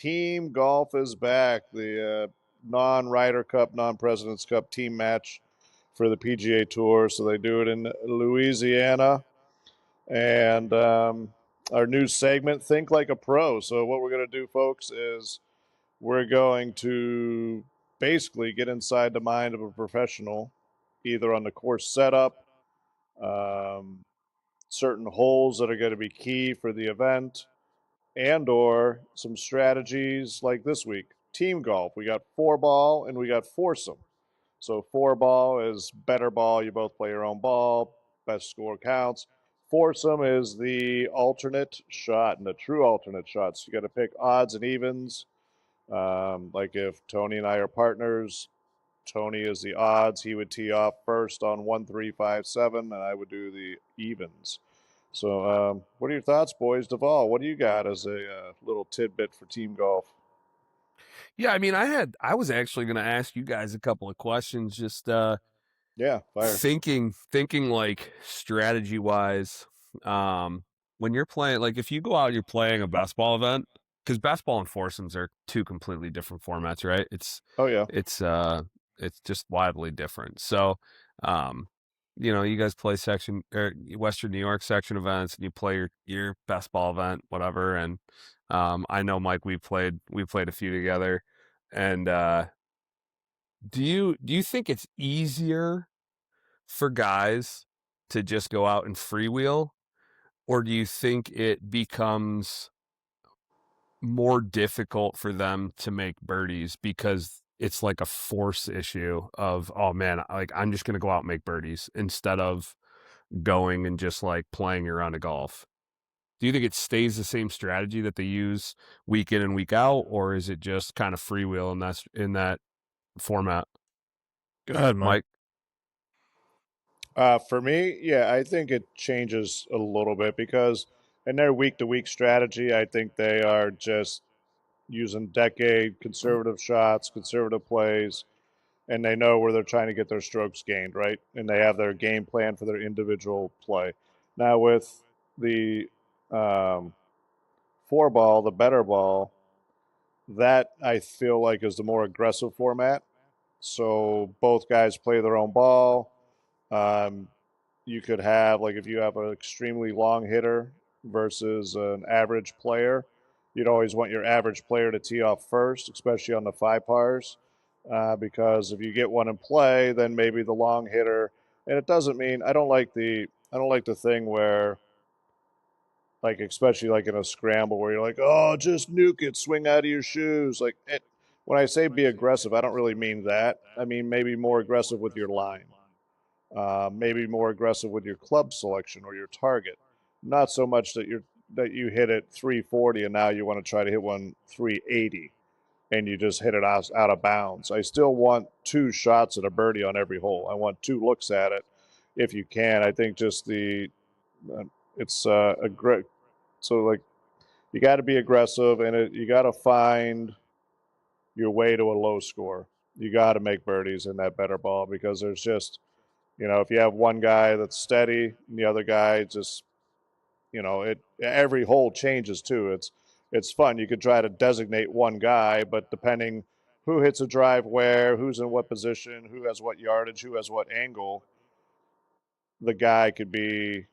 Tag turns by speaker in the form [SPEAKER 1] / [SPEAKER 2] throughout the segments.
[SPEAKER 1] Team golf is back. The non-Ryder Cup, non-President's Cup team match for the PGA Tour. So they do it in Louisiana. And our new segment, Think Like a Pro. So what we're going to do, folks, is we're going to basically get inside the mind of a professional, either on the course setup, um, certain holes that are going to be key for the event, and or some strategies like this week. Team golf. We got four ball and we got foursome. So four ball is better ball. You both play your own ball. Best score counts. Foursome is the alternate shot and the true alternate shots. You got to pick odds and evens. Like if Tony and I are partners, Tony is the odds. He would tee off first on 1, 3, 5, 7, and I would do the evens. So, what are your thoughts, boys? Duvall, what do you got as a little tidbit for team golf?
[SPEAKER 2] Yeah, I mean, I was actually going to ask you guys a couple of questions, just
[SPEAKER 1] Yeah, fire.
[SPEAKER 2] thinking like strategy wise. When you're playing, like if you go out, you're playing a basketball event, because basketball and foursomes are two completely different formats, right?
[SPEAKER 1] Oh yeah.
[SPEAKER 2] It's uh, it's just wildly different. So, um, you guys play section or Western New York section events, and you play your basketball event, whatever. And I know Mike, we played a few together. And do you think it's easier for guys to just go out and freewheel, or do you think it becomes more difficult for them to make birdies because it's like a force issue of, oh man, like I'm just going to go out and make birdies instead of going and just like playing your round of golf? Do you think it stays the same strategy that they use week in and week out, or is it just kind of freewheel in that format?
[SPEAKER 3] Go ahead, Mike.
[SPEAKER 2] Mike?
[SPEAKER 1] For me, yeah, I think it changes a little bit because in their week to week strategy, I think they are just using decade conservative shots, conservative plays, and they know where they're trying to get their strokes gained, right? And they have their game plan for their individual play. Now, with the um, four ball, the better ball, that I feel like is the more aggressive format. So both guys play their own ball. Um, you could have, like, if you have an extremely long hitter versus an average player, you'd always want your average player to tee off first, especially on the five pars, because if you get one in play, then maybe the long hitter. And it doesn't mean I don't like the thing where, like, especially like in a scramble where you're like, oh, just nuke it, swing out of your shoes. Like it, when I say be aggressive, I don't really mean that. I mean maybe more aggressive with your line, maybe more aggressive with your club selection or your target. Not so much that you hit it 340 and now you want to try to hit one 380 and you just hit it out of bounds. I still want two shots at a birdie on every hole. I want two looks at it if you can. I think just uh, it's a great so like you got to be aggressive and you got to find your way to a low score. You got to make birdies in that better ball because there's just if you have one guy that's steady and the other guy just it every hole changes too. It's fun. You could try to designate one guy, but depending who hits a drive where, who's in what position, who has what yardage, who has what angle, the guy could be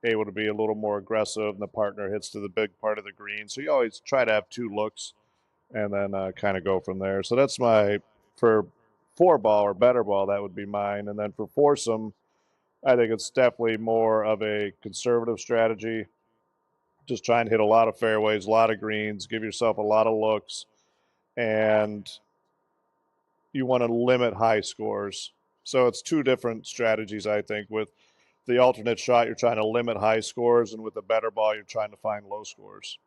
[SPEAKER 1] able to be a little more aggressive and the partner hits to the big part of the green. So you always try to have two looks and then kind of go from there. So that's for four ball or better ball, that would be mine. And then for foursome, I think it's definitely more of a conservative strategy. Just try and hit a lot of fairways, a lot of greens, give yourself a lot of looks, and you want to limit high scores. So it's two different strategies, I think. With the alternate shot, you're trying to limit high scores, and with the better ball, you're trying to find low scores.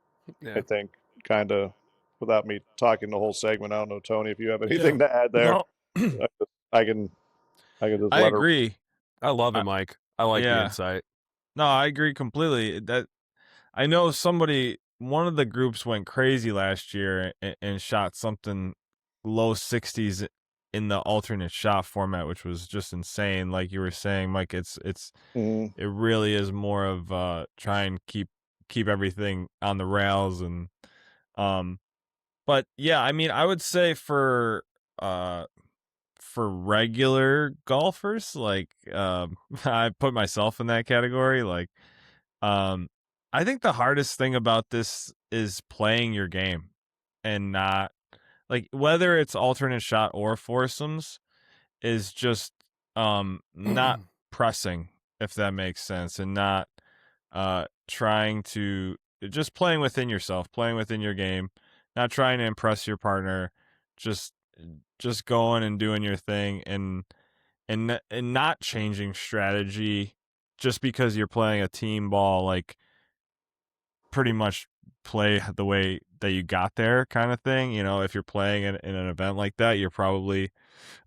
[SPEAKER 1] I
[SPEAKER 2] Yeah.
[SPEAKER 1] think, kind of, without me talking the whole segment. I don't know, Tony, if you have
[SPEAKER 3] Yeah.
[SPEAKER 1] anything to add there.
[SPEAKER 3] No,
[SPEAKER 1] I can, I can just
[SPEAKER 3] I
[SPEAKER 1] let her.
[SPEAKER 3] agree.
[SPEAKER 2] I love it,
[SPEAKER 3] I,
[SPEAKER 2] Mike. I like the
[SPEAKER 3] yeah.
[SPEAKER 2] insight.
[SPEAKER 3] No, I agree completely. That I know one of the groups went crazy last year and shot something low 60s in the alternate shot format, which was just insane. Like you were saying, Mike,
[SPEAKER 1] Mhm.
[SPEAKER 3] it really is more of try and keep everything on the rails. And um But yeah, I mean, I would say for regular golfers, like I put myself in that category. Like, um, I think the hardest thing about this is playing your game and not like whether it's alternate shot or foursomes is just not pressing, if that makes sense, and not trying to just playing within yourself, playing within your game, not trying to impress your partner, just just going and doing your thing, and not changing strategy just because you're playing a team ball. Like, pretty much play the way that you got there, kind of thing. You know, if you're playing in an event like that, you're probably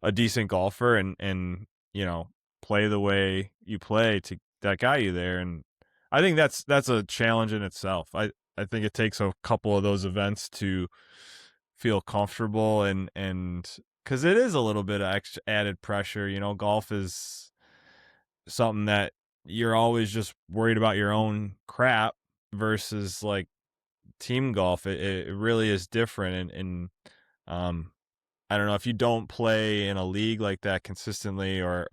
[SPEAKER 3] a decent golfer, and you know, play the way you play to that got you there. And I think that's a challenge in itself. I think it takes a couple of those events to feel comfortable, and because it is a little bit of extra added pressure. You know, golf is something that you're always just worried about your own crap versus like team golf. It really is different, and um I don't know, if you don't play in a league like that consistently, or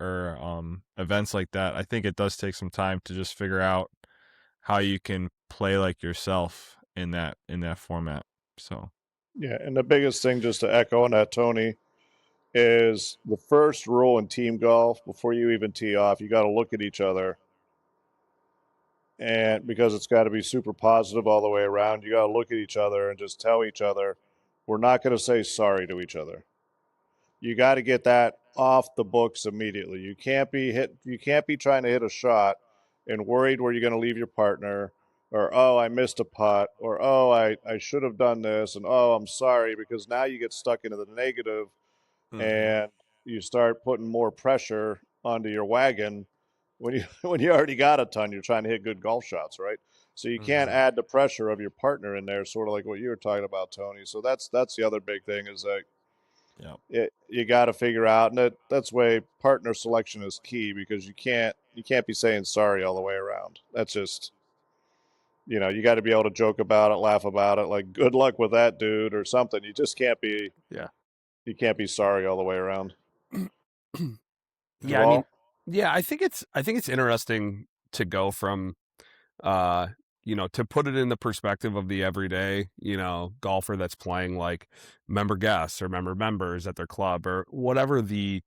[SPEAKER 3] events like that, I think it does take some time to just figure out how you can play like yourself in that format. So
[SPEAKER 1] Yeah, and the biggest thing, just to echo on that, Tony, is the first rule in team golf before you even tee off, you got to look at each other, and because it's got to be super positive all the way around, you got to look at each other and just tell each other, we're not going to say sorry to each other. You got to get that off the books immediately. You can't be trying to hit a shot and worried where you're going to leave your partner, or oh, I missed a putt, or oh, I should have done this, and oh, I'm sorry, because now you get stuck into the negative,
[SPEAKER 3] mm-hmm.
[SPEAKER 1] and you start putting more pressure onto your wagon when you when you already got a ton. You're trying to hit good golf shots, right? So you can't
[SPEAKER 3] Mm-hmm.
[SPEAKER 1] add the pressure of your partner in there, sort of like what you were talking about, Tony. So that's the other big thing, is that
[SPEAKER 3] Yeah.
[SPEAKER 1] you got to figure out, and that's way partner selection is key, because you can't be saying sorry all the way around. That's just, you got to be able to joke about it, laugh about it, like good luck with that, dude, or something.
[SPEAKER 2] Yeah.
[SPEAKER 1] You can't be sorry all the way around.
[SPEAKER 2] Yeah, I mean,
[SPEAKER 1] Well,
[SPEAKER 2] yeah, I think it's interesting to go from uh to put it in the perspective of the everyday, golfer that's playing like member guests or member members at their club or whatever the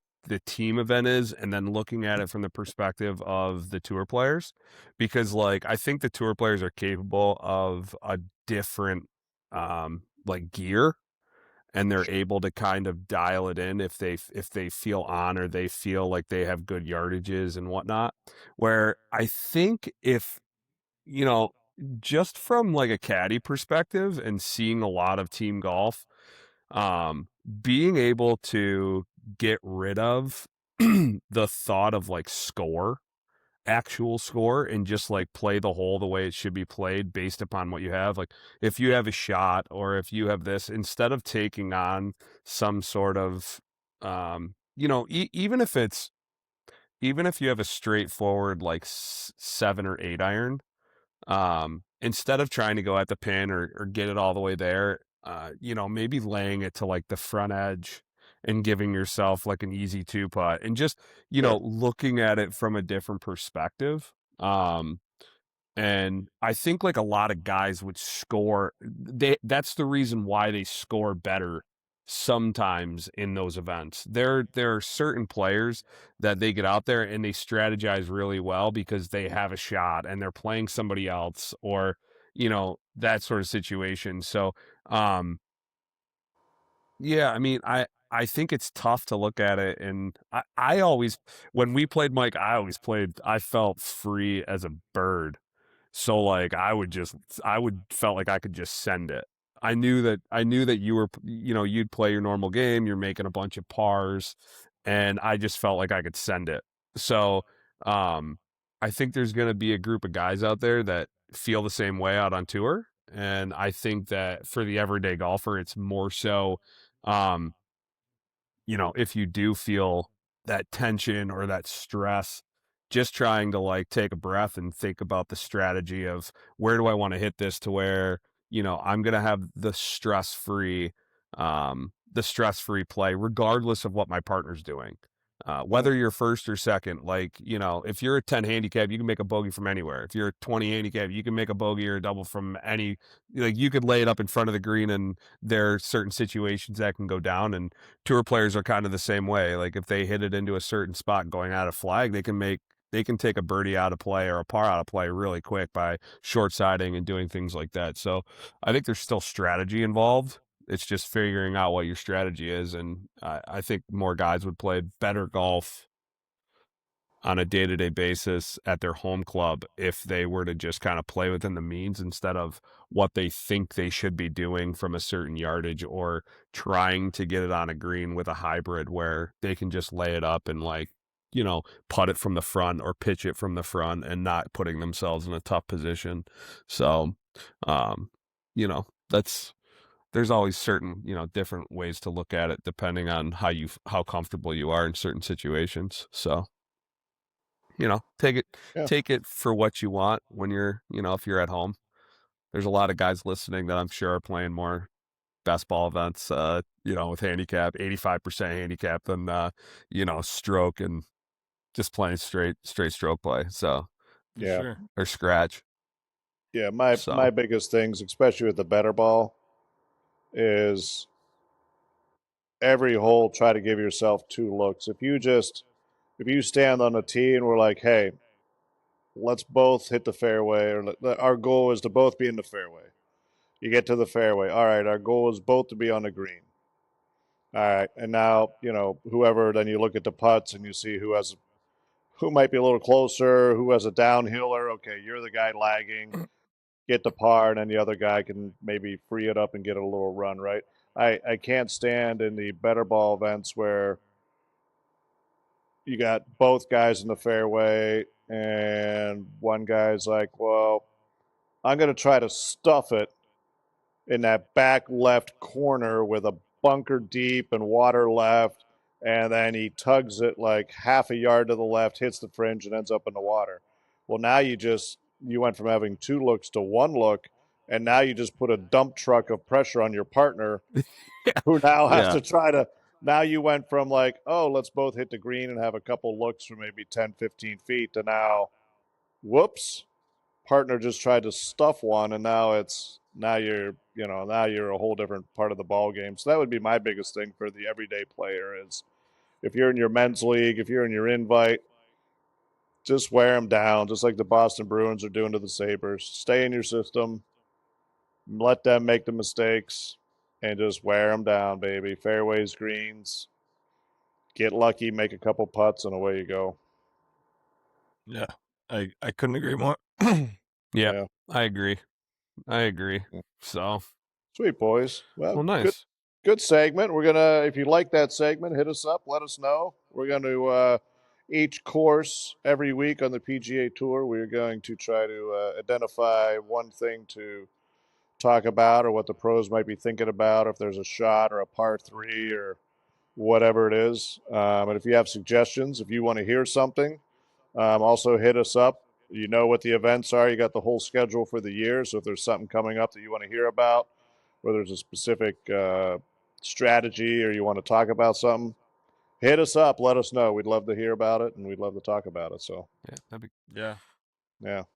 [SPEAKER 2] team event is, and then looking at it from the perspective of the tour players, because like I think the tour players are capable of a different like gear, and they're able to kind of dial it in if they feel on, or they feel like they have good yardages and whatnot. Where I think if you know, just from like a caddy perspective and seeing a lot of team golf, being able to get rid of the thought of like actual score, and just like play the hole the way it should be played based upon what you have. Like if you have a shot, or if you have this, instead of taking on some sort of, even if you have a straightforward like 7 or 8 iron, instead of trying to go at the pin, or get it all the way there, maybe laying it to like the front edge and giving yourself like an easy 2 putt, and just,
[SPEAKER 1] sure.
[SPEAKER 2] looking at it from a different perspective. And I think like a lot of guys would score. That's the reason why they score better sometimes in those events. There are certain players that they get out there and they strategize really well because they have a shot and they're playing somebody else, or that sort of situation. So um yeah, I mean, I think it's tough to look at it, and I always, when we played, Mike, I felt free as a bird. So like I would felt like I could just send it. I knew that you were, you'd play your normal game, you're making a bunch of pars, and I just felt like I could send it. So um I think there's going to be a group of guys out there that feel the same way out on tour, and I think that for the everyday golfer it's more so, um if you do feel that tension or that stress, just trying to like take a breath and think about the strategy of, where do I want to hit this to where, I'm going to have the stress-free play regardless of what my partner's doing. Whether you're first or second, if you're a 10 handicap, you can make a bogey from anywhere. If you're a 20 handicap, you can make a bogey or a double from any, you could lay it up in front of the green, and there are certain situations that can go down. And tour players are kind of the same way. Like if they hit it into a certain spot going out of flag, they can take a birdie out of play or a par out of play really quick by short siding and doing things like that. So I think there's still strategy involved. It's just figuring out what your strategy is. And I think more guys would play better golf on a day-to-day basis at their home club if they were to just kind of play within the means instead of what they think they should be doing from a certain yardage, or trying to get it on a green with a hybrid where they can just lay it up and putt it from the front or pitch it from the front and not putting themselves in a tough position. So, there's always certain, different ways to look at it depending on how comfortable you are in certain situations. So, take it for what you want when you're, if you're at home. There's a lot of guys listening that I'm sure are playing more best ball events, with handicap, 85% handicap than, stroke, and just playing straight stroke play. So,
[SPEAKER 1] Yeah.
[SPEAKER 3] Sure.
[SPEAKER 2] or scratch.
[SPEAKER 1] Yeah. My
[SPEAKER 2] So,
[SPEAKER 1] biggest things, especially with the better ball, is every hole try to give yourself 2 looks. If you stand on a tee and we're like, hey, let's both hit the fairway, or our goal is to both be in the fairway. You get to the fairway. All right, our goal is both to be on the green. All right, and now whoever. Then you look at the putts and you see who might be a little closer, who has a downhiller. Okay, you're the guy lagging. Get the par, and then the other guy can maybe free it up and get a little run. Right. I can't stand in the better ball events where you got both guys in the fairway and one guy's like, well, I'm going to try to stuff it in that back left corner with a bunker deep and water left. And then he tugs it like half a yard to the left, hits the fringe, and ends up in the water. Well, now you went from having 2 looks to 1 look, and now you just put a dump truck of pressure on your partner, who now has to try to. Now you went from like, oh, let's both hit the green and have a couple looks for maybe 10, 15 feet, to now, whoops, partner just tried to stuff one, and now you're a whole different part of the ball game. So that would be my biggest thing for the everyday player is, if you're in your men's league, if you're in your invite, just wear them down, just like the Boston Bruins are doing to the Sabres. Stay in your system, let them make the mistakes, and just wear them down, baby. Fairways, greens, get lucky, make a couple putts, and away you go.
[SPEAKER 3] Yeah, I couldn't agree more.
[SPEAKER 2] yeah, I agree.
[SPEAKER 1] Yeah.
[SPEAKER 2] So,
[SPEAKER 1] Sweet, boys. Well,
[SPEAKER 2] nice.
[SPEAKER 1] Good segment. We're gonna, if you like that segment, hit us up. Let us know. We're going to each course every week on the PGA Tour. We're going to try to identify one thing to talk about, or what the pros might be thinking about, if there's a shot or a par 3 or whatever it is. And if you have suggestions, if you want to hear something, also hit us up. You know what the events are. You got the whole schedule for the year. So if there's something coming up that you want to hear about, whether it's a specific strategy or you want to talk about something, hit us up. Let us know. We'd love to hear about it, and we'd love to talk about it. So
[SPEAKER 2] Yeah, that'd be
[SPEAKER 3] Yeah.
[SPEAKER 1] yeah.